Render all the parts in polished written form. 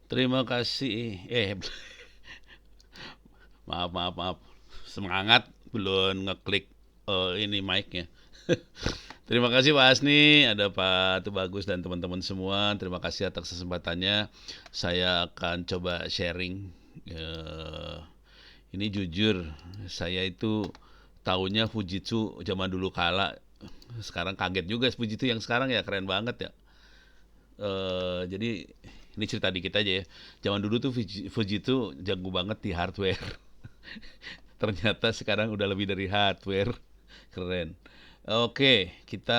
Terima kasih. Maaf. Semangat belum ngeklik ini mic-nya. Terima kasih Pak Asni, ada Pak Tubagus dan teman-teman semua. Terima kasih atas kesempatannya. Saya akan coba sharing. Eh, ini jujur, saya itu taunya Fujitsu zaman dulu kala. Sekarang kaget juga Fujitsu yang sekarang ya keren banget ya. Jadi ini cerita dikit aja ya. Zaman dulu tuh Fujitsu jago banget di hardware. Ternyata sekarang udah lebih dari hardware. Keren. Oke, kita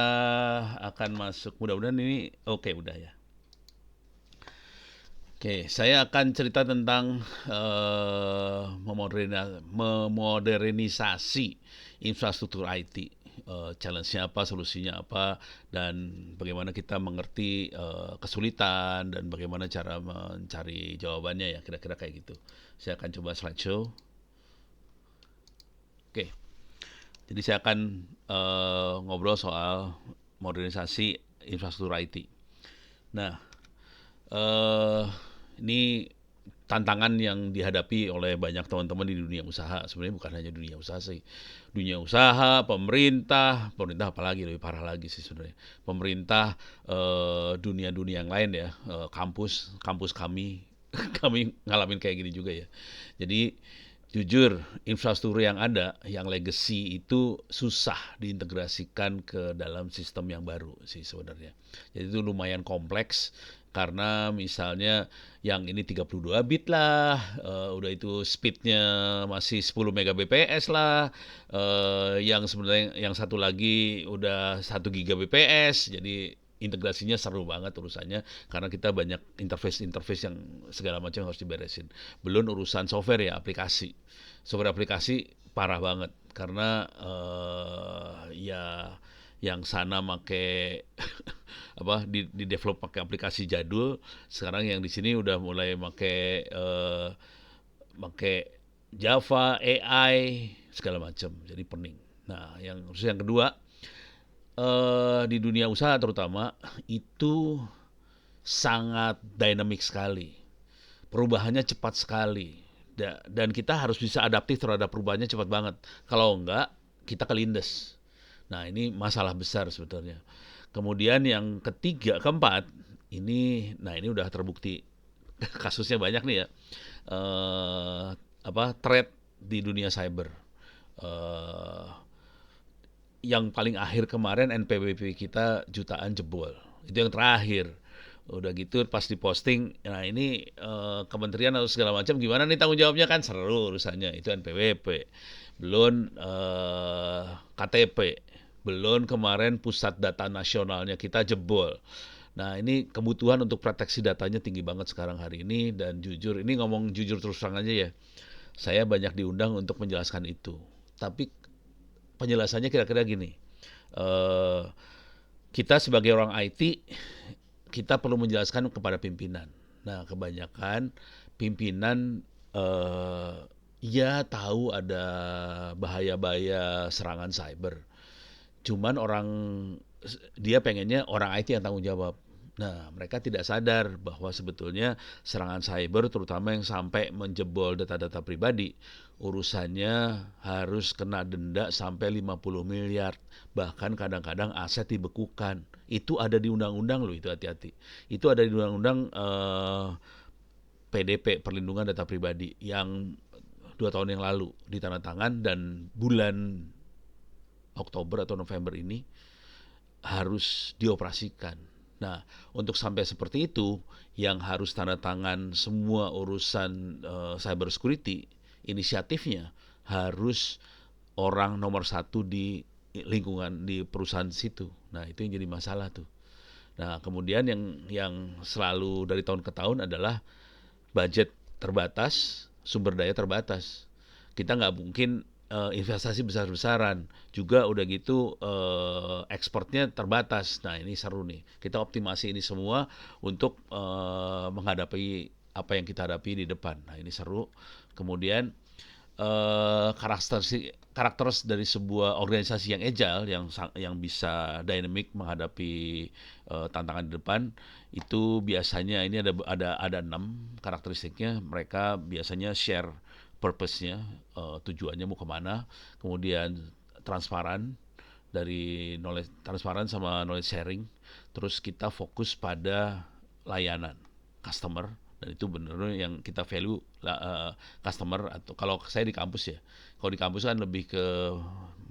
akan masuk. Mudah-mudahan ini oke udah ya. Oke, saya akan cerita tentang memodernisasi infrastruktur IT. Challenge-nya apa, solusinya apa, dan bagaimana kita mengerti kesulitan dan bagaimana cara mencari jawabannya ya, kira-kira kayak gitu. Saya akan coba slideshow. Oke, jadi saya akan ngobrol soal modernisasi infrastruktur IT. Nah, eh ini tantangan yang dihadapi oleh banyak teman-teman di dunia usaha. Sebenarnya bukan hanya dunia usaha sih. Dunia usaha, pemerintah apalagi lebih parah lagi sih sebenarnya. Pemerintah, dunia-dunia yang lain ya, kampus kami, kami ngalamin kayak gini juga ya. Jadi jujur, infrastruktur yang ada, yang legacy itu susah diintegrasikan ke dalam sistem yang baru sih sebenarnya. Jadi itu lumayan kompleks karena misalnya yang ini 32 bit lah, udah itu speednya masih 10 Mbps lah, yang sebenarnya yang satu lagi udah 1 GB jadi integrasinya seru banget urusannya karena kita banyak interface-interface yang segala macam harus diberesin. Belum urusan software ya, software aplikasi parah banget karena ya yang sana make di develop pakai aplikasi jadul, sekarang yang di sini udah mulai make Java, AI segala macam, jadi pening. Nah, yang kedua, di dunia usaha terutama itu sangat dynamic sekali, perubahannya cepat sekali. Dan kita harus bisa adaptif terhadap perubahannya cepat banget. Kalau enggak, kita kelindes. Nah, ini masalah besar sebetulnya. Kemudian yang ketiga, keempat, ini udah terbukti kasusnya banyak nih ya. Threat di dunia cyber. Eh, yang paling akhir kemarin NPWP kita jutaan jebol. Itu yang terakhir. Udah gitu pas diposting, nah ini kementerian atau segala macam gimana nih tanggung jawabnya, kan seru urusannya itu NPWP. Belum KTP, belum kemarin pusat data nasionalnya kita jebol. Nah, ini kebutuhan untuk proteksi datanya tinggi banget sekarang hari ini, dan jujur, ini ngomong jujur terus terang aja ya. Saya banyak diundang untuk menjelaskan itu. Tapi penjelasannya kira-kira gini. Eh, kita sebagai orang IT, kita perlu menjelaskan kepada pimpinan. Nah, kebanyakan pimpinan ya tahu ada bahaya-bahaya serangan cyber. Cuman dia pengennya orang IT yang tanggung jawab. Nah, mereka tidak sadar bahwa sebetulnya serangan cyber terutama yang sampai menjebol data-data pribadi, urusannya harus kena denda sampai 50 miliar. Bahkan kadang-kadang aset dibekukan. Itu ada di undang-undang loh, itu hati-hati. Itu ada di undang-undang PDP, Perlindungan Data Pribadi, yang 2 tahun yang lalu ditandatangan, dan bulan Oktober atau November ini harus dioperasikan. Nah, untuk sampai seperti itu, yang harus tanda tangan semua urusan cyber security, inisiatifnya harus orang nomor satu di lingkungan di perusahaan situ. Nah, itu yang jadi masalah tuh. Nah, kemudian yang selalu dari tahun ke tahun adalah budget terbatas, sumber daya terbatas. Kita nggak mungkin investasi besar-besaran. Juga udah gitu ekspornya terbatas. Nah, ini seru nih. Kita optimasi ini semua untuk menghadapi apa yang kita hadapi di depan. Nah, ini seru. Kemudian karakter dari sebuah organisasi yang agile, yang bisa dynamic menghadapi tantangan di depan. Itu biasanya ini ada 6 karakteristiknya. Mereka biasanya share purpose-nya, tujuannya mau kemana, kemudian transparan, transparan sama knowledge sharing. Terus kita fokus pada layanan customer, dan itu benar-benar yang kita value customer. Atau kalau saya di kampus ya, kalau di kampus kan lebih ke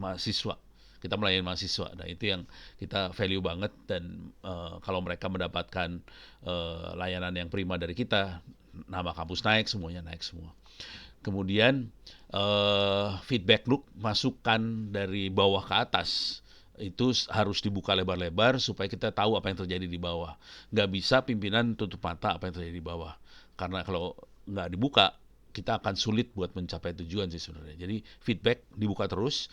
mahasiswa, kita melayani mahasiswa. Nah itu yang kita value banget. Dan kalau mereka mendapatkan layanan yang prima dari kita, nama kampus naik, semuanya naik semua. Kemudian feedback loop, masukan dari bawah ke atas, itu harus dibuka lebar-lebar supaya kita tahu apa yang terjadi di bawah. Nggak bisa pimpinan tutup mata apa yang terjadi di bawah. Karena kalau nggak dibuka, kita akan sulit buat mencapai tujuan sih sebenarnya. Jadi feedback dibuka terus,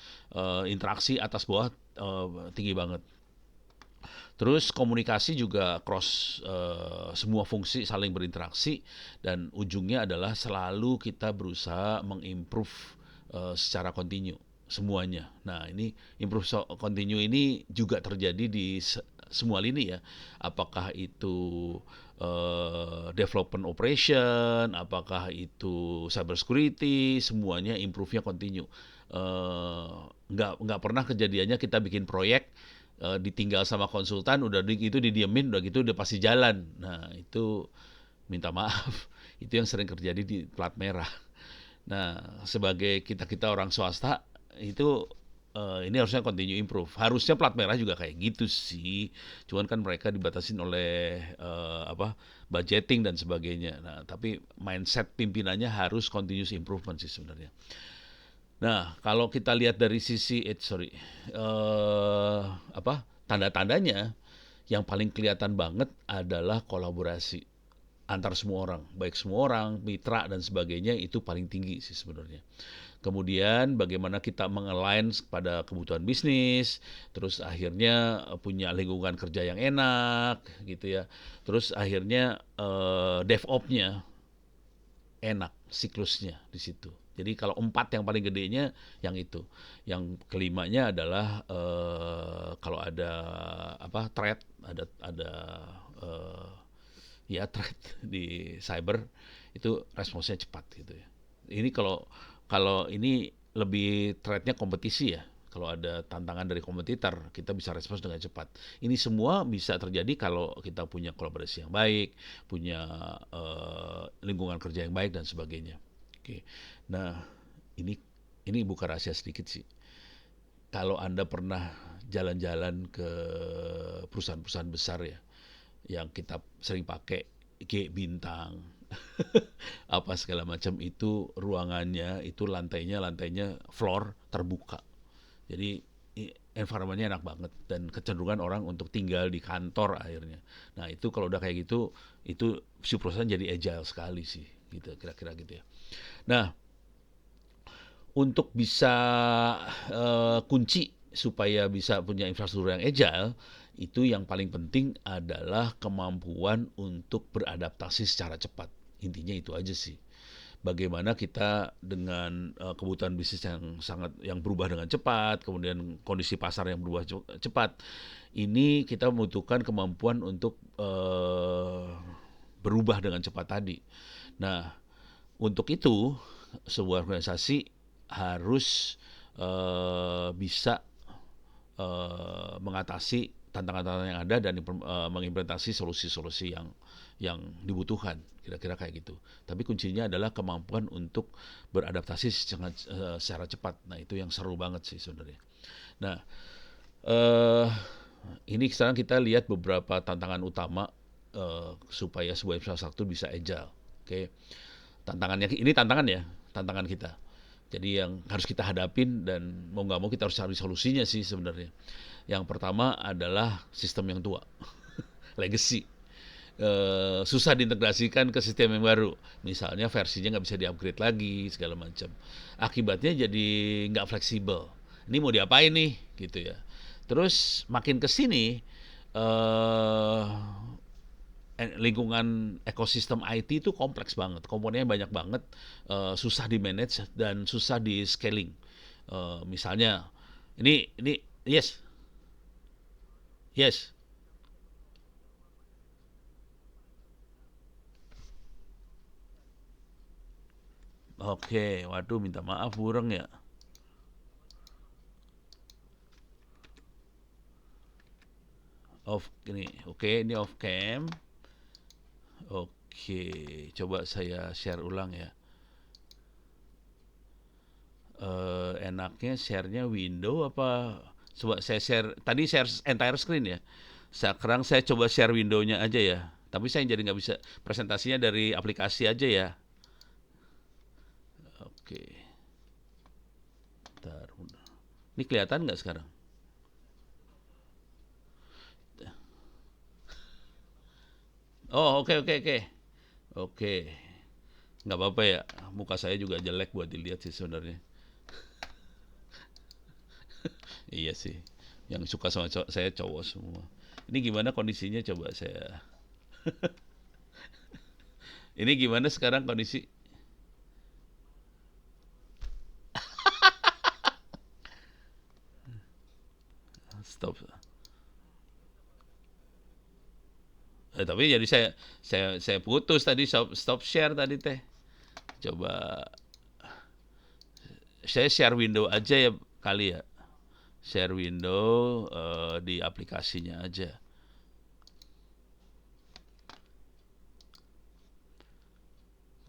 interaksi atas bawah tinggi banget. Terus komunikasi juga cross, semua fungsi saling berinteraksi, dan ujungnya adalah selalu kita berusaha mengimprove secara kontinu semuanya. Nah, ini improve kontinu ini juga terjadi di semua lini ya. Apakah itu development operation, apakah itu cyber security, semuanya improve-nya kontinu. Nggak pernah kejadiannya kita bikin proyek, ditinggal sama konsultan, udah gitu didiemin, udah gitu udah pasti jalan. Nah itu minta maaf, itu yang sering terjadi di plat merah. Nah sebagai kita orang swasta itu, ini harusnya continue improve. Harusnya plat merah juga kayak gitu sih. Cuman kan mereka dibatasin oleh budgeting dan sebagainya. Nah tapi mindset pimpinannya harus continuous improvement sih sebenarnya. Nah, kalau kita lihat dari sisi tanda-tandanya, yang paling kelihatan banget adalah kolaborasi antar semua orang, baik semua orang, mitra dan sebagainya, itu paling tinggi sih sebenarnya. Kemudian bagaimana kita mengalign pada kebutuhan bisnis, terus akhirnya punya lingkungan kerja yang enak gitu ya. Terus akhirnya DevOps-nya enak, siklusnya di situ. Jadi kalau 4 yang paling gedenya yang itu. Yang kelimanya adalah kalau ada threat, ada eh, threat di cyber, itu responsnya cepat gitu ya. Ini kalau kalau ini lebih threatnya kompetisi ya. Kalau ada tantangan dari kompetitor, kita bisa respons dengan cepat. Ini semua bisa terjadi kalau kita punya kolaborasi yang baik, punya lingkungan kerja yang baik dan sebagainya. Oke. Nah, ini bukan rahasia sedikit sih. Kalau Anda pernah jalan-jalan ke perusahaan-perusahaan besar ya, yang kita sering pakai G bintang, apa segala macam, itu ruangannya, itu lantainya floor terbuka. Jadi environment-nya enak banget, dan kecenderungan orang untuk tinggal di kantor akhirnya. Nah itu kalau udah kayak gitu, itu si perusahaan jadi agile sekali sih, gitu kira-kira gitu ya. Nah, untuk bisa kunci supaya bisa punya infrastruktur yang agile, itu yang paling penting adalah kemampuan untuk beradaptasi secara cepat. Intinya itu aja sih. Bagaimana kita dengan kebutuhan bisnis yang berubah dengan cepat, kemudian kondisi pasar yang berubah cepat, ini kita membutuhkan kemampuan untuk berubah dengan cepat tadi. Nah, untuk itu sebuah organisasi harus bisa mengatasi tantangan-tantangan yang ada, dan mengimplementasi solusi-solusi yang dibutuhkan, kira-kira kayak gitu. Tapi kuncinya adalah kemampuan untuk beradaptasi secara cepat. Nah itu yang seru banget sih sebenarnya. Nah eh, ini sekarang kita lihat beberapa tantangan utama supaya sebuah infrastruktur bisa agile. Oke, tantangannya ini tantangan kita. Jadi yang harus kita hadapin, dan mau nggak mau kita harus cari solusinya sih sebenarnya. Yang pertama adalah sistem yang tua, legacy. Susah diintegrasikan ke sistem yang baru. Misalnya versinya nggak bisa di-upgrade lagi, segala macam. Akibatnya jadi nggak fleksibel. Ini mau diapain nih, gitu ya. Terus makin ke sini, lingkungan ekosistem IT itu kompleks banget, komponennya banyak banget, susah di manage dan susah di scaling. Misalnya, ini yes, yes, oke, waduh minta maaf bureng ya. Off ini, oke ini off cam. Oke, coba saya share ulang ya. Enaknya share-nya window apa? Coba saya share, tadi share entire screen ya. Sekarang saya coba share window-nya aja ya. Tapi saya jadi nggak bisa presentasinya dari aplikasi aja ya. Oke, bentar. Ini kelihatan nggak sekarang? Oh, oke oke oke. Oke, nggak apa-apa ya. Muka saya juga jelek buat dilihat sih sebenarnya. Iya sih. Yang suka sama saya cowok semua. Ini gimana kondisinya coba saya. Ini gimana sekarang kondisi? Stop. Tapi jadi saya putus tadi, stop share tadi teh. Coba saya share window aja ya kali ya. Share window di aplikasinya aja.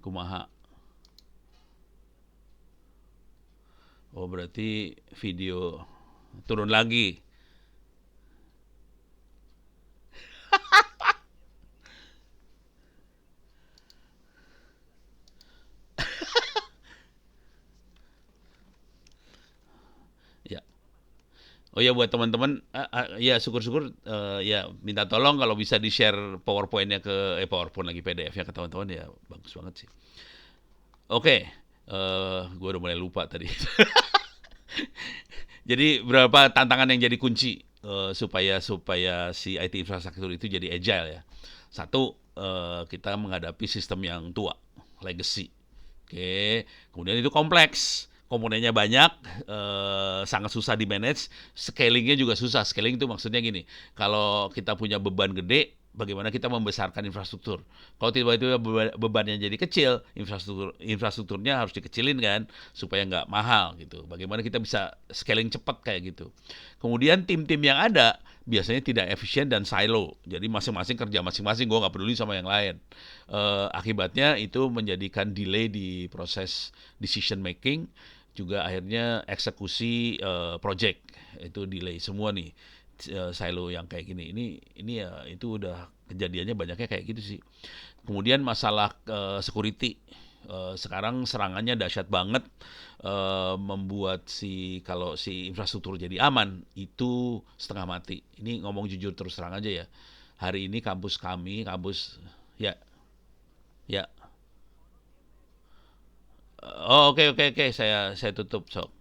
Kumaha. Oh berarti video turun lagi. Ya. Oh ya buat teman-teman, ya syukur-syukur ya minta tolong kalau bisa di-share PowerPoint-nya ke PowerPoint lagi PDF-nya ke teman-teman ya bagus banget sih. Oke, gue udah mulai lupa tadi. Jadi berapa tantangan yang jadi kunci supaya supaya si IT infrastruktur itu jadi agile ya. Satu, kita menghadapi sistem yang tua, legacy. Oke, kemudian itu kompleks, komponennya banyak, sangat susah di manage, scalingnya juga susah. Scaling itu maksudnya gini, kalau kita punya beban gede, bagaimana kita membesarkan infrastruktur. Kalau tiba-tiba bebannya jadi kecil, infrastrukturnya harus dikecilin kan, supaya nggak mahal gitu. Bagaimana kita bisa scaling cepat kayak gitu. Kemudian tim-tim yang ada biasanya tidak efisien dan silo. Jadi masing-masing kerja masing-masing, gue nggak peduli sama yang lain. Akibatnya itu menjadikan delay di proses decision making, juga akhirnya eksekusi project itu delay semua nih, silo yang kayak gini. Ini ya itu udah kejadiannya banyaknya kayak gitu sih. Kemudian masalah security. Sekarang serangannya dahsyat banget, membuat kalau si infrastruktur jadi aman itu setengah mati. Ini ngomong jujur terus terang aja ya. Hari ini kampus kami, kampus ya ya. Oh oke oke oke saya tutup sok.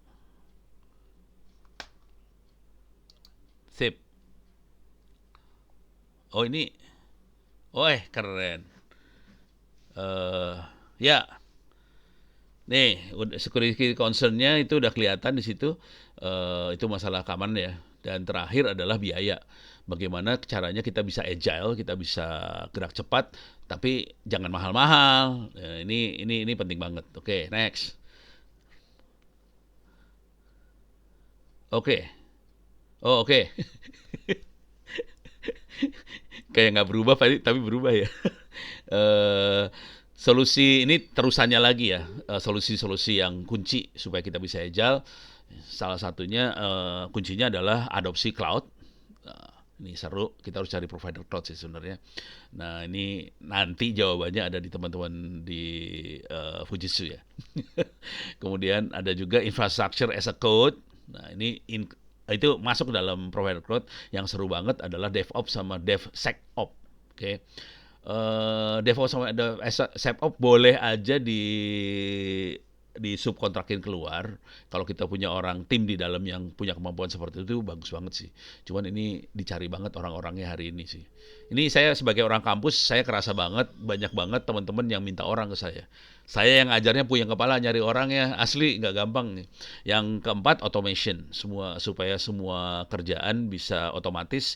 Sip. Oh ini, oh keren. eh Ya, nih security concernnya itu udah kelihatan di situ. Itu masalah keamanan ya. Dan terakhir adalah biaya. Bagaimana caranya kita bisa agile, kita bisa gerak cepat, tapi jangan mahal-mahal. Ini penting banget. Oke, next. Oke. Oh oke. Kayak nggak berubah tapi berubah ya. eh Solusi ini terusannya lagi ya, solusi-solusi yang kunci supaya kita bisa agile. Salah satunya kuncinya adalah adopsi cloud. Ini seru, kita harus cari provider cloud sih sebenarnya. Nah ini nanti jawabannya ada di teman-teman di Fujitsu ya. Kemudian ada juga infrastructure as a code. Nah itu masuk dalam provider cloud. Yang seru banget adalah DevOps sama DevSecOps. Oke. DevOps sama DevSecOps boleh aja di di subkontrakin keluar. Kalau kita punya orang tim di dalam yang punya kemampuan seperti itu bagus banget sih. Cuman ini dicari banget orang-orangnya hari ini sih. Ini saya sebagai orang kampus, saya kerasa banget banyak banget teman-teman yang minta orang ke saya. Saya yang ngajarnya punya kepala nyari orangnya asli nggak gampang nih. Yang keempat automation, semua supaya semua kerjaan bisa otomatis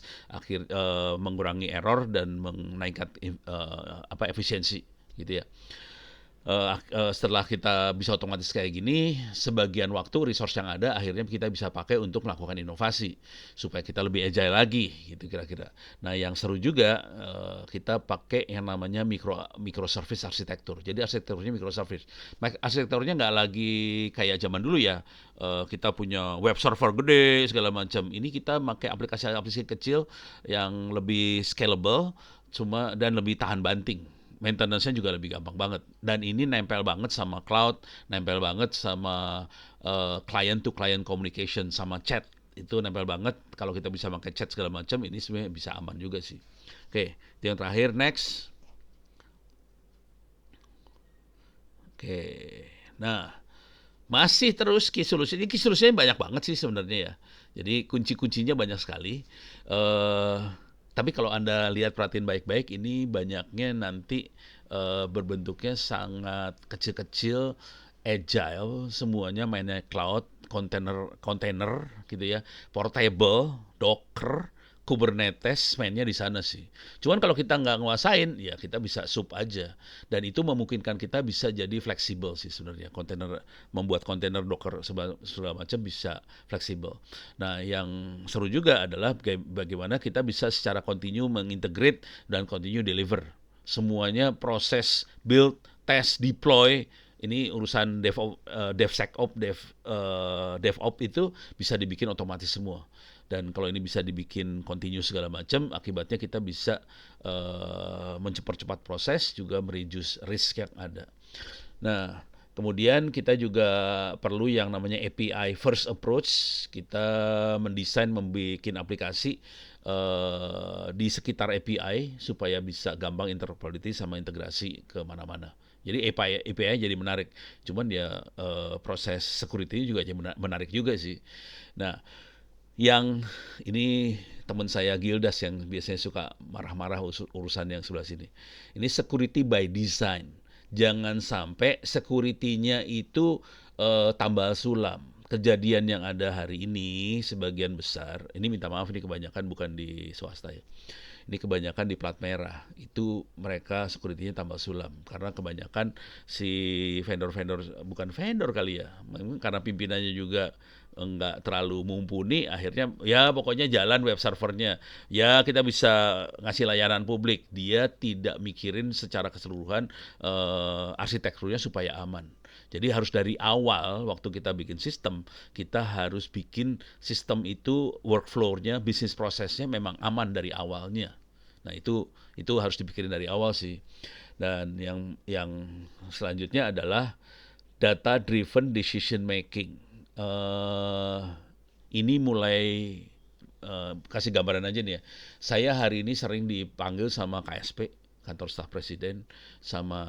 mengurangi error dan menaikkan efisiensi gitu ya. Setelah kita bisa otomatis kayak gini, sebagian waktu resource yang ada akhirnya kita bisa pakai untuk melakukan inovasi supaya kita lebih agile lagi gitu kira-kira. Nah, yang seru juga kita pakai yang namanya microservice arsitektur. Jadi arsitekturnya microservice. Arsitekturnya nggak lagi kayak zaman dulu ya. Kita punya web server gede segala macam. Ini kita pakai aplikasi-aplikasi kecil yang lebih scalable dan lebih tahan banting. Maintenance-nya juga lebih gampang banget. Dan ini nempel banget sama cloud, nempel banget sama client to client communication, sama chat. Itu nempel banget. Kalau kita bisa pakai chat segala macam, ini sebenarnya bisa aman juga sih. Oke, yang terakhir, next. Oke, nah masih terus key solution. Ini key solution banyak banget sih sebenarnya ya. Jadi kunci-kuncinya banyak sekali. Eh tapi kalau Anda lihat perhatiin baik-baik, ini banyaknya nanti berbentuknya sangat kecil-kecil, agile, semuanya mainnya cloud, container gitu ya, portable, Docker, Kubernetes mainnya di sana sih. Cuman kalau kita nggak nguasain, ya kita bisa sub aja. Dan itu memungkinkan kita bisa jadi fleksibel sih sebenarnya. Membuat kontainer Docker segala macam bisa fleksibel. Nah, yang seru juga adalah bagaimana kita bisa secara kontinu mengintegrate dan kontinu deliver. Semuanya proses build, test, deploy, ini urusan DevSecOps, DevOps itu bisa dibikin otomatis semua. Dan kalau ini bisa dibikin continue segala macam, akibatnya kita bisa mempercepat proses, juga mereduce risk yang ada. Nah, kemudian kita juga perlu yang namanya API first approach. Kita mendesain, membuat aplikasi di sekitar API supaya bisa gampang interoperability sama integrasi ke mana-mana. Jadi API jadi menarik. Cuman ya proses security juga jadi menarik juga sih. Nah, yang ini teman saya Gildas yang biasanya suka marah-marah urusan yang sebelah sini. Ini security by design. Jangan sampai security-nya itu tambal sulam. Kejadian yang ada hari ini sebagian besar, ini minta maaf ini kebanyakan bukan di swasta ya. Ini kebanyakan di plat merah. Itu mereka security-nya tambal sulam karena kebanyakan si vendor-vendor, bukan vendor kali ya. Karena pimpinannya juga enggak terlalu mumpuni, akhirnya ya pokoknya jalan web servernya. Ya kita bisa ngasih layanan publik. Dia tidak mikirin secara keseluruhan arsitekturnya supaya aman. Jadi harus dari awal waktu kita bikin sistem, kita harus bikin sistem itu workflow-nya, bisnis prosesnya memang aman dari awalnya. Nah, itu harus dipikirin dari awal sih. Dan yang selanjutnya adalah data driven decision making. Ini mulai kasih gambaran aja nih ya. Saya hari ini sering dipanggil sama KSP, kantor staf presiden, sama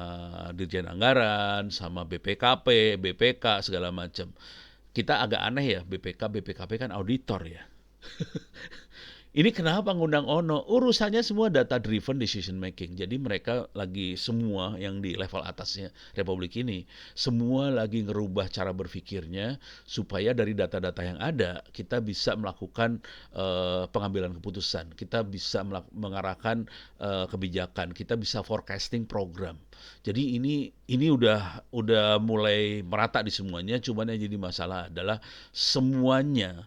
Dirjen Anggaran, sama BPKP, BPK segala macam. Kita agak aneh ya, BPKP kan auditor ya. Ini kenapa ngundang Ono? Urusannya semua data driven decision making. Jadi mereka lagi semua yang di level atasnya Republik ini, semua lagi ngerubah cara berpikirnya supaya dari data-data yang ada kita bisa melakukan pengambilan keputusan, kita bisa mengarahkan kebijakan, kita bisa forecasting program. Jadi ini udah mulai merata di semuanya. Cuman yang jadi masalah adalah semuanya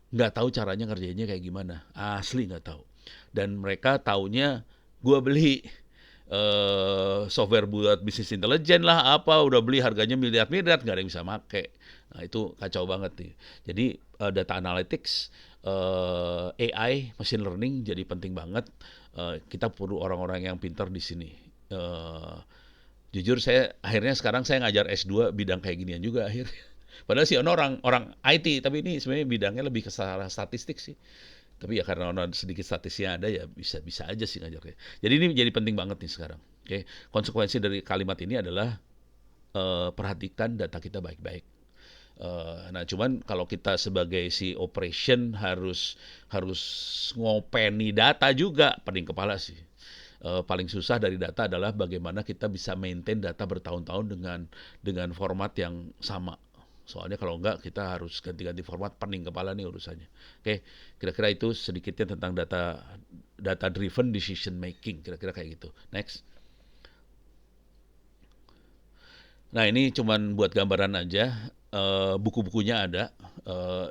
nggak tahu caranya ngerjainnya kayak gimana, asli nggak tahu. Dan mereka taunya gue beli software buat bisnis intelijen lah apa, udah beli harganya miliar-miliar, nggak ada yang bisa make. Nah itu kacau banget nih. Jadi data analytics, AI, machine learning jadi penting banget. Kita perlu orang-orang yang pintar di sini. Jujur akhirnya sekarang saya ngajar S2 bidang kayak ginian juga akhirnya. Padahal sih orang IT, tapi ini sebenarnya bidangnya lebih ke statistik sih. Tapi ya karena sedikit statistiknya ada ya bisa aja sih ngajarnya. Jadi ini jadi penting banget nih sekarang. Oke, konsekuensi dari kalimat ini adalah perhatikan data kita baik-baik. Nah, cuman kalau kita sebagai si operation harus harus ngopeni data juga, pening kepala sih. Paling susah dari data adalah bagaimana kita bisa maintain data bertahun-tahun dengan format yang sama. Soalnya kalau enggak kita harus ganti-ganti format, pening kepala nih urusannya. Oke, kira-kira itu sedikitnya tentang data driven decision making, kira-kira kayak gitu. Next. Nah, ini cuman buat gambaran aja. Buku-bukunya ada.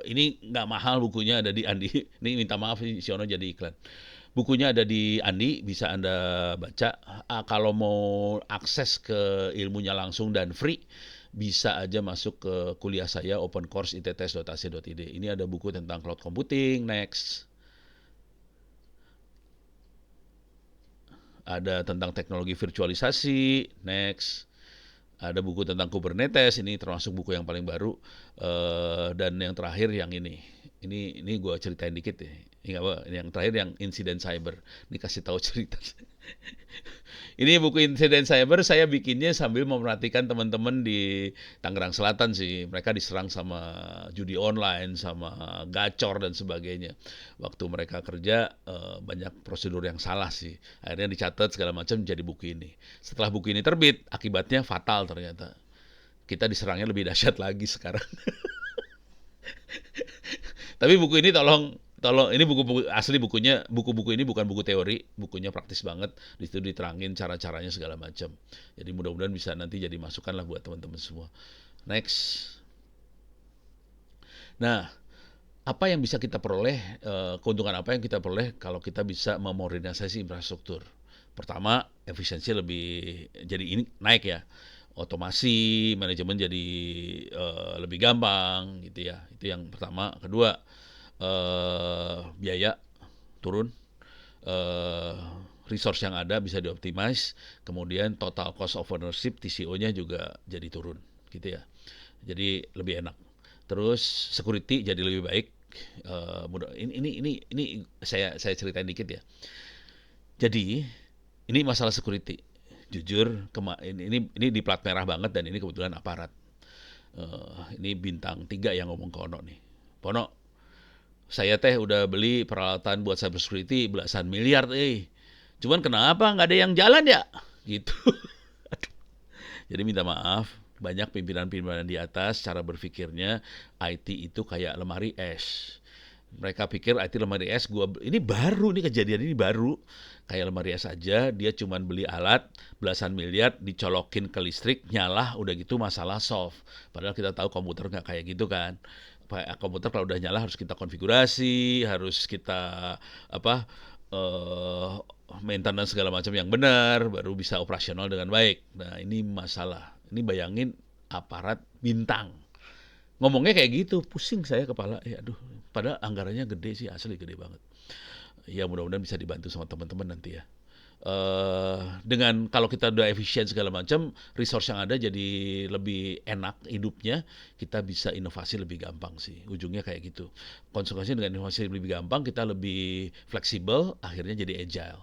Ini nggak mahal, bukunya ada di Andi. Ini minta maaf si Siono jadi iklan. Bukunya ada di Andi, bisa Anda baca. Kalau mau akses ke ilmunya langsung dan free, bisa aja masuk ke kuliah saya open course itts.ac.id. Ini ada buku tentang cloud computing. Next. Ada tentang teknologi virtualisasi. Next. Ada buku tentang Kubernetes, ini termasuk buku yang paling baru. Dan yang terakhir yang ini gue ceritain dikit ya. Ini apa? Yang terakhir yang insiden cyber. Ini kasih tahu cerita. Ini buku insiden cyber saya bikinnya sambil memperhatikan teman-teman di Tangerang Selatan sih. Mereka diserang sama judi online, sama gacor dan sebagainya. Waktu mereka kerja banyak prosedur yang salah sih. Akhirnya dicatat segala macam jadi buku ini. Setelah buku ini terbit, akibatnya fatal ternyata. Kita diserangnya lebih dahsyat lagi sekarang. Tapi buku ini tolong tolong ini buku-buku asli, buku-buku ini bukan buku teori, bukunya praktis banget. Di situ diterangin cara-caranya segala macam. Jadi mudah-mudahan bisa nanti jadi masukan lah buat teman-teman semua. Next. Nah, apa yang bisa kita peroleh, keuntungan apa yang kita peroleh kalau kita bisa memodernisasi infrastruktur. Pertama, efisiensi jadi ini naik ya. Otomasi, manajemen jadi lebih gampang gitu ya. Itu yang pertama. Kedua, biaya turun, eh, resource yang ada bisa dioptimize, kemudian total cost of ownership TCO-nya juga jadi turun, gitu ya. Jadi lebih enak. Terus security jadi lebih baik. Ini saya ceritain dikit ya. Jadi ini masalah security. Jujur, ini di plat merah banget dan ini kebetulan aparat. Ini bintang 3 yang ngomong ke Ono nih. Pono, saya teh udah beli peralatan buat cyber security belasan miliar, cuman kenapa nggak ada yang jalan ya? Gitu. Jadi minta maaf, banyak pimpinan-pimpinan di atas cara berpikirnya IT itu kayak lemari es. Mereka pikir IT lemari es, ini baru nih, kejadian ini baru. Kayak lemari es aja, dia cuman beli alat belasan miliar, dicolokin ke listrik, nyala, udah gitu masalah solve. Padahal kita tahu komputer nggak kayak gitu kan. Komputer kalau udah nyala harus kita konfigurasi, harus kita apa eh maintenance segala macam yang benar, baru bisa operasional dengan baik. Nah, ini masalah. Ini bayangin aparat bintang. Ngomongnya kayak gitu, pusing saya kepala. Ya aduh, padahal anggarannya gede sih, asli gede banget. Ya mudah-mudahan bisa dibantu sama teman-teman nanti ya. Dengan kalau kita udah efisien segala macam, resource yang ada jadi lebih enak hidupnya, kita bisa inovasi lebih gampang sih. Ujungnya kayak gitu. Konsekuensinya dengan inovasi lebih gampang, kita lebih fleksibel, akhirnya jadi agile.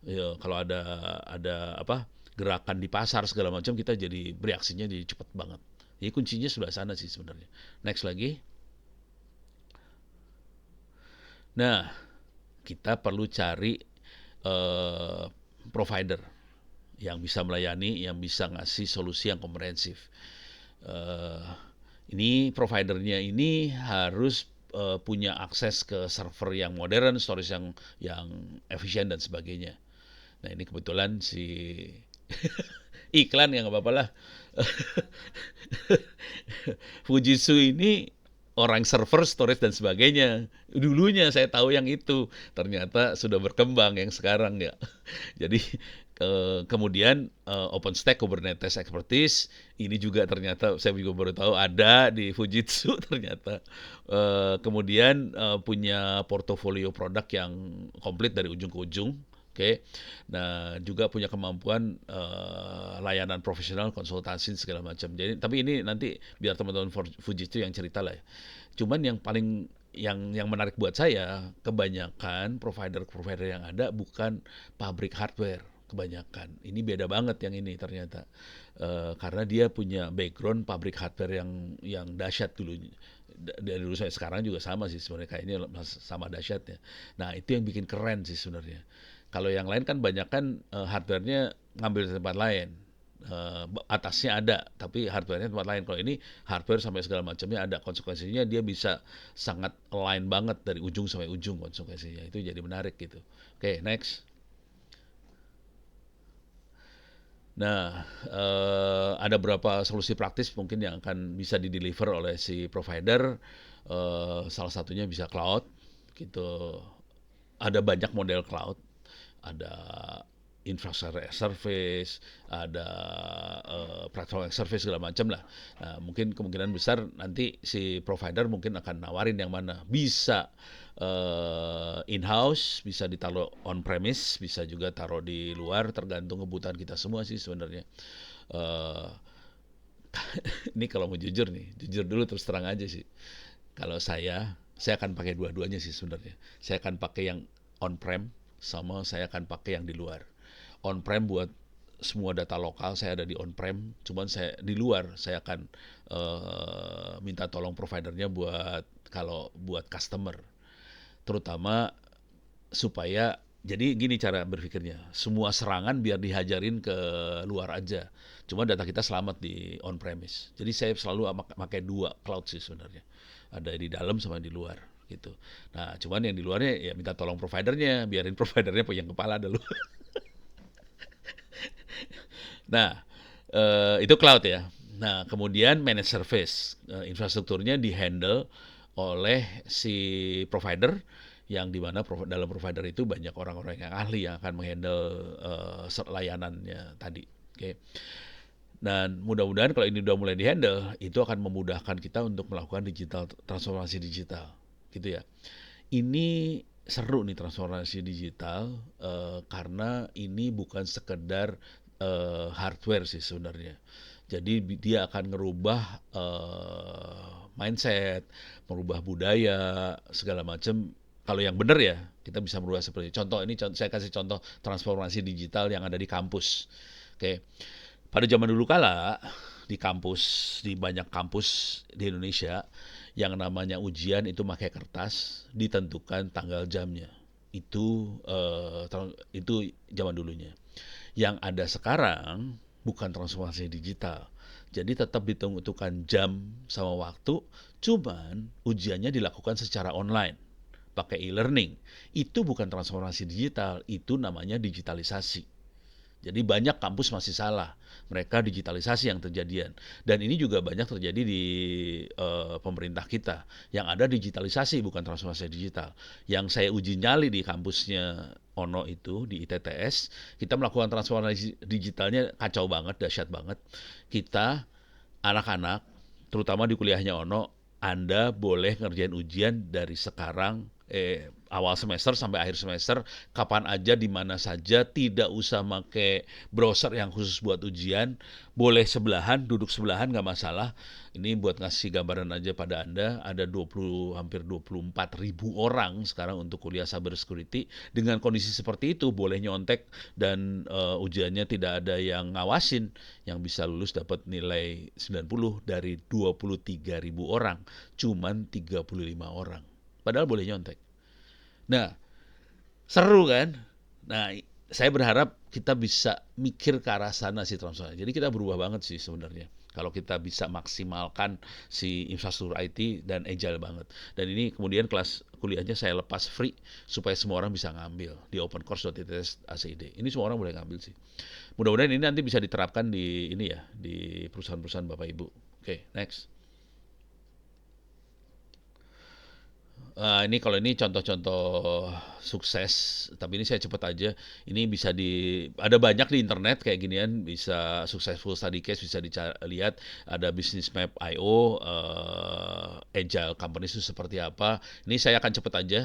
Ya, kalau ada apa gerakan di pasar segala macam, kita jadi bereaksinya jadi cepat banget. Jadi kuncinya sebelah sana sih sebenarnya. Next lagi. Nah, kita perlu cari eh, provider yang bisa melayani, yang bisa ngasih solusi yang komprehensif. Eh, ini providernya ini harus punya akses ke server yang modern, storage yang efisien dan sebagainya. Nah, ini kebetulan si iklan ya nggak apa-apa lah. Fujitsu ini orang server, storage dan sebagainya. Dulunya saya tahu yang itu, ternyata sudah berkembang yang sekarang ya. Jadi kemudian OpenStack Kubernetes Expertise ini juga ternyata saya juga baru tahu ada di Fujitsu ternyata. Kemudian punya portofolio produk yang komplit dari ujung ke ujung. Oke, nah juga punya kemampuan layanan profesional, konsultasi segala macam. Jadi, tapi ini nanti biar teman-teman Fujitsu yang cerita lah ya. Cuman yang paling yang menarik buat saya, kebanyakan provider-provider yang ada bukan pabrik hardware, kebanyakan. Ini beda banget yang ini ternyata. Karena dia punya background pabrik hardware yang dahsyat dulu. Dari dulu saya sekarang juga sama sih sebenarnya, kayaknya sama dahsyatnya. Nah, itu yang bikin keren sih sebenarnya. Kalau yang lain kan banyak kan hardware-nya ngambil dari tempat lain. Atasnya ada, tapi hardware-nya tempat lain. Kalau ini hardware sampai segala macamnya ada, konsekuensinya dia bisa sangat align banget dari ujung sampai ujung konsekuensinya. Itu jadi menarik gitu. Oke, next. Nah, ada beberapa solusi praktis mungkin yang akan bisa di-deliver oleh si provider. Salah satunya bisa cloud, gitu. Ada banyak model cloud, ada infrastructure as service, ada platform as service segala macam lah. Nah, mungkin kemungkinan besar nanti si provider mungkin akan nawarin yang mana. Bisa in-house, bisa ditaruh on-premise, bisa juga taruh di luar, tergantung kebutuhan kita semua sih sebenarnya. Eh, ini kalau mau jujur nih, jujur dulu terus terang aja sih. Kalau saya akan pakai dua-duanya sih sebenarnya. Saya akan pakai yang on-prem, sama saya akan pakai yang di luar. On-prem buat semua data lokal saya ada di on-prem, cuman saya di luar saya akan minta tolong providernya buat customer, terutama supaya jadi gini cara berpikirnya, semua serangan biar dihajarin ke luar aja. Cuma data kita selamat di on premise. Jadi saya selalu pakai dua cloud sih sebenarnya. Ada di dalam sama di luar gitu. Nah, cuman yang di luarnya ya minta tolong providernya, biarin providernya punya kepala dulu. Nah, itu cloud ya. Nah, kemudian managed service, infrastrukturnya dihandle oleh si provider, yang dimana dalam provider itu banyak orang-orang yang ahli yang akan menghandle layanannya tadi. Oke. Dan mudah-mudahan kalau ini udah mulai dihandle, itu akan memudahkan kita untuk melakukan transformasi digital, gitu ya. Ini seru nih transformasi digital, karena ini bukan sekedar hardware sih sebenarnya. Jadi dia akan ngerubah mindset, merubah budaya, segala macam. Kalau yang benar ya, kita bisa merubah seperti itu. Contoh ini, saya kasih contoh transformasi digital yang ada di kampus. Oke, pada zaman dulu kala di kampus, di banyak kampus di Indonesia, yang namanya ujian itu pakai kertas, ditentukan tanggal jamnya. Itu zaman dulunya. Yang ada sekarang bukan transformasi digital. Jadi tetap ditentukan jam sama waktu, cuman ujiannya dilakukan secara online, pakai e-learning. Itu bukan transformasi digital, itu namanya digitalisasi. Jadi banyak kampus masih salah. Mereka digitalisasi yang terjadian. Dan ini juga banyak terjadi di pemerintah kita. Yang ada digitalisasi bukan transformasi digital. Yang saya uji nyali di kampusnya Ono itu di ITTS, kita melakukan transformasi digitalnya kacau banget, dahsyat banget. Kita anak-anak, terutama di kuliahnya Ono, Anda boleh ngerjain ujian dari sekarang, awal semester sampai akhir semester, kapan aja, di mana saja, tidak usah pakai browser yang khusus buat ujian, boleh sebelahan, duduk sebelahan nggak masalah. Ini buat ngasih gambaran aja pada Anda, ada hampir 24.000 orang sekarang untuk kuliah cyber security. Dengan kondisi seperti itu, boleh nyontek dan ujiannya tidak ada yang ngawasin, yang bisa lulus dapat nilai 90 dari 23.000 orang, cuman 35 orang. Padahal boleh nyontek. Nah, seru kan? Nah, saya berharap kita bisa mikir ke arah sana sih transformasi. Jadi kita berubah banget sih sebenarnya. Kalau kita bisa maksimalkan si infrastruktur IT dan agile banget. Dan ini kemudian kelas kuliahnya saya lepas free supaya semua orang bisa ngambil di opencourse.its.acid. Ini semua orang boleh ngambil sih. Mudah-mudahan ini nanti bisa diterapkan di ini ya, di perusahaan-perusahaan Bapak Ibu. Oke, next. Ini kalau ini contoh-contoh sukses, tapi ini saya cepet aja. Ini bisa ada banyak di internet kayak ginian, bisa successful study case, bisa dilihat. Ada business map IO, agile company itu seperti apa. Ini saya akan cepet aja.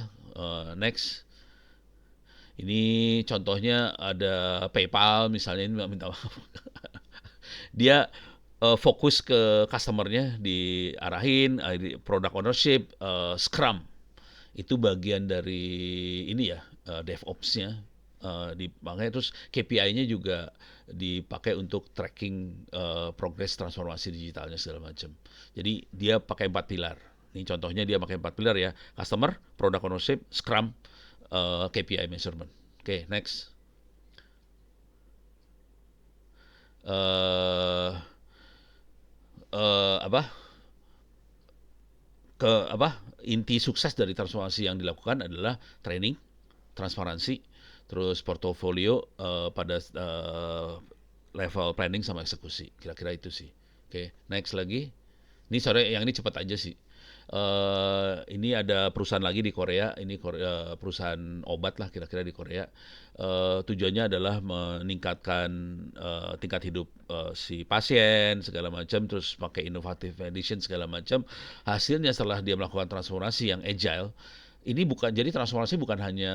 Next. Ini contohnya ada PayPal misalnya, ini minta maaf. Dia fokus ke customernya, diarahin, product ownership, Scrum. Itu bagian dari ini ya, DevOps-nya. makanya terus KPI-nya juga dipakai untuk tracking progres transformasi digitalnya segala macam. Jadi dia pakai 4 pilar. Ini contohnya dia pakai 4 pilar ya: customer, product ownership, Scrum, KPI measurement. Oke, next. Eh apa ke apa inti sukses dari transformasi yang dilakukan adalah training, transparansi, terus portofolio pada level planning sama eksekusi. Kira-kira itu sih. Oke, next lagi. Ini sore yang ini cepat aja sih. Ini ada perusahaan lagi di Korea. Ini perusahaan obat lah kira-kira di Korea. Tujuannya adalah meningkatkan tingkat hidup si pasien segala macam, terus pakai innovative medicine segala macam. Hasilnya setelah dia melakukan transformasi yang agile, ini bukan jadi transformasi bukan hanya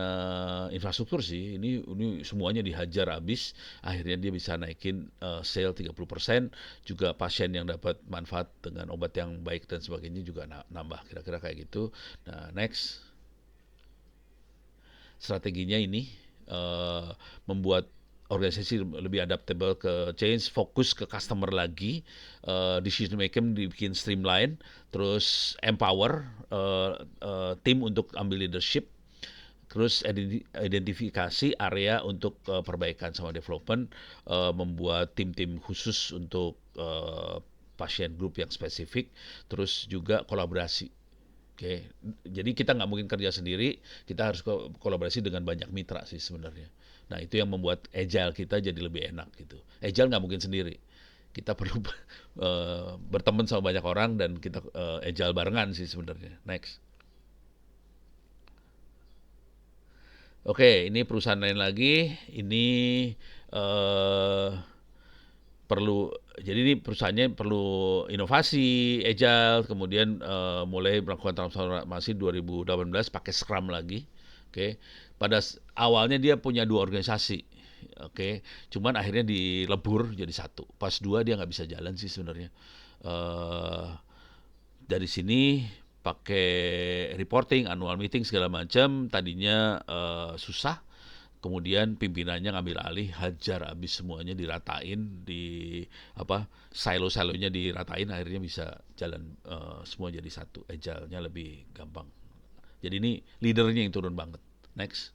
infrastruktur sih, ini semuanya dihajar habis, akhirnya dia bisa naikin sale 30%, juga pasien yang dapat manfaat dengan obat yang baik dan sebagainya juga nambah, kira-kira kayak gitu. Nah, next. Strateginya ini membuat organisasi lebih adaptable ke change, fokus ke customer lagi, decision making dibikin streamline, terus empower tim untuk ambil leadership, terus identifikasi area untuk perbaikan sama development, membuat tim-tim khusus untuk pasien group yang spesifik, terus juga kolaborasi. Oke, jadi kita nggak mungkin kerja sendiri, kita harus kolaborasi dengan banyak mitra sih sebenarnya. Nah, itu yang membuat agile kita jadi lebih enak gitu. Agile nggak mungkin sendiri. Kita perlu berteman sama banyak orang dan kita agile barengan sih sebenarnya. Next. Oke, ini perusahaan lain lagi. Ini eh, perlu jadi ini perusahaannya perlu inovasi, agile, kemudian mulai melakukan transformasi 2018 pakai Scrum lagi. Oke. Pada awalnya dia punya 2 organisasi. Oke. Cuman akhirnya dilebur jadi satu. Pas 2 dia nggak bisa jalan sih sebenarnya. Eh dari sini pakai reporting, annual meeting segala macam, tadinya susah. Kemudian pimpinannya ngambil alih, hajar habis semuanya, diratain di apa silo-silonya diratain, akhirnya bisa jalan semua jadi satu, agile-nya lebih gampang. Jadi ini leadernya yang turun banget. Next.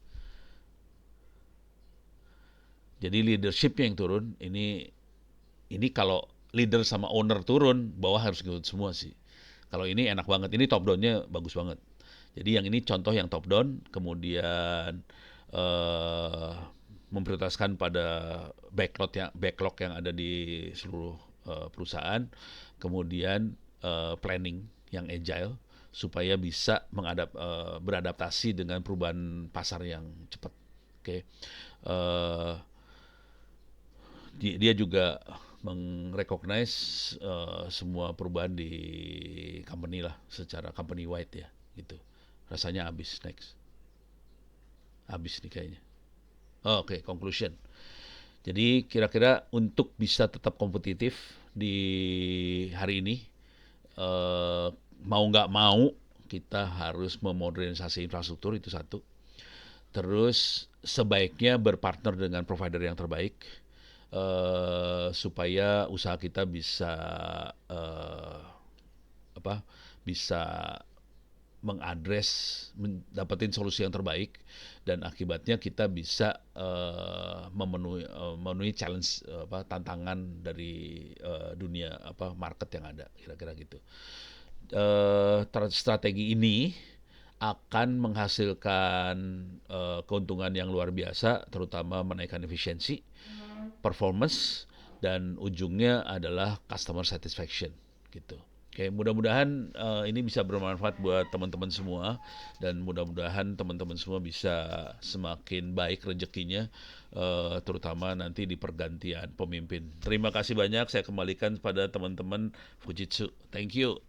Jadi leadershipnya yang turun. Ini kalau leader sama owner turun, bawah harus ikut semua sih. Kalau ini enak banget, ini top down-nya bagus banget. Jadi yang ini contoh yang top down, kemudian eh, memprioritaskan pada backlog yang ada di seluruh perusahaan, kemudian planning yang agile supaya bisa beradaptasi dengan perubahan pasar yang cepat. Oke. Eh, dia juga mengrecognize semua perubahan di company lah secara company wide ya gitu. Rasanya habis. Next. Habis nih kayaknya. Oh, oke, conclusion. Jadi kira-kira untuk bisa tetap kompetitif di hari ini, eh, mau nggak mau kita harus memodernisasi infrastruktur, itu satu. Terus sebaiknya berpartner dengan provider yang terbaik, supaya usaha kita bisa eh, apa bisa mengadres, mendapatkan solusi yang terbaik, dan akibatnya kita bisa memenuhi challenge tantangan dari dunia market yang ada, kira-kira gitu. Strategi ini akan menghasilkan keuntungan yang luar biasa, terutama menaikkan efisiensi, performance, dan ujungnya adalah customer satisfaction gitu. Oke, mudah-mudahan ini bisa bermanfaat buat teman-teman semua, dan mudah-mudahan teman-teman semua bisa semakin baik rezekinya, terutama nanti di pergantian pemimpin. Terima kasih banyak, saya kembalikan pada teman-teman Fujitsu. Thank you.